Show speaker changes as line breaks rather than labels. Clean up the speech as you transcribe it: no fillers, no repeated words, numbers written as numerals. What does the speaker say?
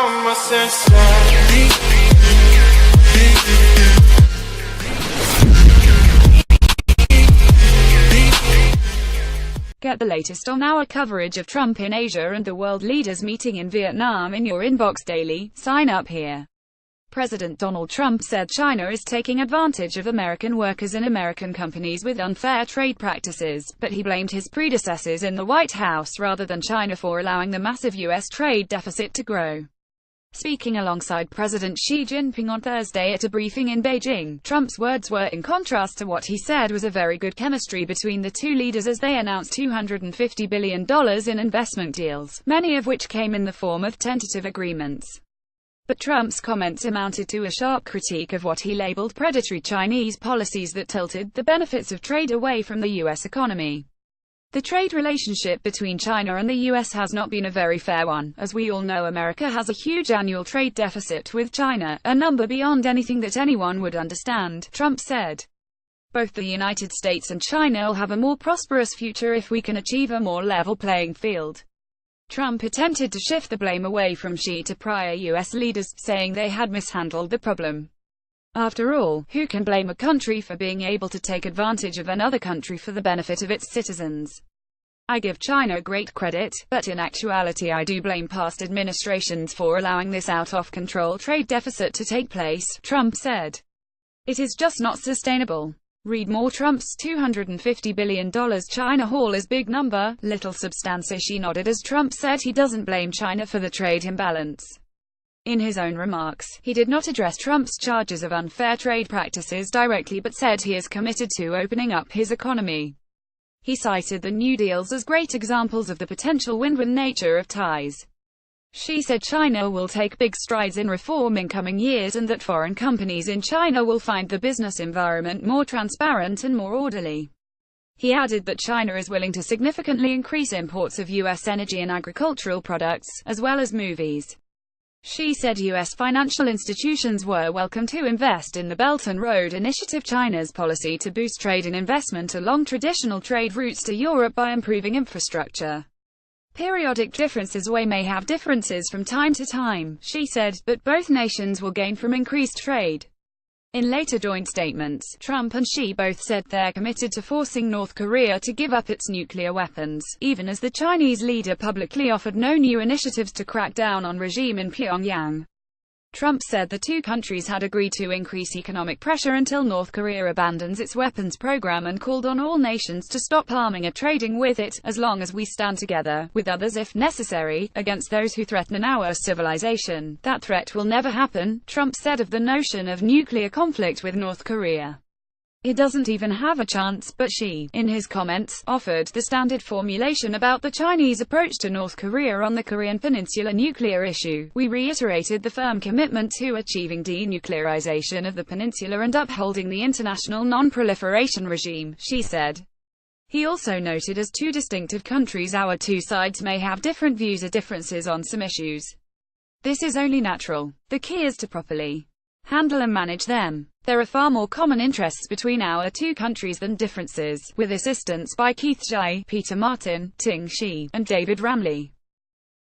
my senses.
Get the latest on our coverage of Trump in Asia and the world leaders meeting in Vietnam in your inbox daily. Sign up here. President Donald Trump said China is taking advantage of American workers and American companies with unfair trade practices, but he blamed his predecessors in the White House rather than China for allowing the massive U.S. trade deficit to grow. Speaking alongside President Xi Jinping on Thursday at a briefing in Beijing, Trump's words were in contrast to what he said was a very good chemistry between the two leaders as they announced $250 billion in investment deals, many of which came in the form of tentative agreements. But Trump's comments amounted to a sharp critique of what he labeled predatory Chinese policies that tilted the benefits of trade away from the U.S. economy. The trade relationship between China and the U.S. has not been a very fair one. As we all know, America has a huge annual trade deficit with China, a number beyond anything that anyone would understand, Trump said. Both the United States and China will have a more prosperous future if we can achieve a more level playing field. Trump attempted to shift the blame away from Xi to prior U.S. leaders, saying they had mishandled the problem. After all, who can blame a country for being able to take advantage of another country for the benefit of its citizens? I give China great credit, but in actuality I do blame past administrations for allowing this out-of-control trade deficit to take place, Trump said. It is just not sustainable. Read more. Trump's $250 billion China haul is big number, little substance. Xi nodded as Trump said he doesn't blame China for the trade imbalance. In his own remarks, he did not address Trump's charges of unfair trade practices directly but said he is committed to opening up his economy. He cited the new deals as great examples of the potential win-win nature of ties. Xi said China will take big strides in reform in coming years and that foreign companies in China will find the business environment more transparent and more orderly. He added that China is willing to significantly increase imports of U.S. energy and agricultural products, as well as movies. Xi said U.S. financial institutions were welcome to invest in the Belt and Road Initiative, China's policy to boost trade and investment along traditional trade routes to Europe by improving infrastructure. Periodic differences may have differences from time to time, Xi said, but both nations will gain from increased trade. In later joint statements, Trump and Xi both said they're committed to forcing North Korea to give up its nuclear weapons, even as the Chinese leader publicly offered no new initiatives to crack down on regime in Pyongyang. Trump said the two countries had agreed to increase economic pressure until North Korea abandons its weapons program and called on all nations to stop arming or trading with it, as long as we stand together, with others if necessary, against those who threaten our civilization. That threat will never happen, Trump said of the notion of nuclear conflict with North Korea. It doesn't even have a chance, but Xi, in his comments, offered the standard formulation about the Chinese approach to North Korea on the Korean Peninsula nuclear issue. We reiterated the firm commitment to achieving denuclearization of the peninsula and upholding the international non-proliferation regime, Xi said. He also noted as two distinctive countries our two sides may have different views or differences on some issues. This is only natural. The key is to properly handle and manage them. There are far more common interests between our two countries than differences, with assistance by Keith Zhai, Peter Martin, Ting Shi, and David Ramley.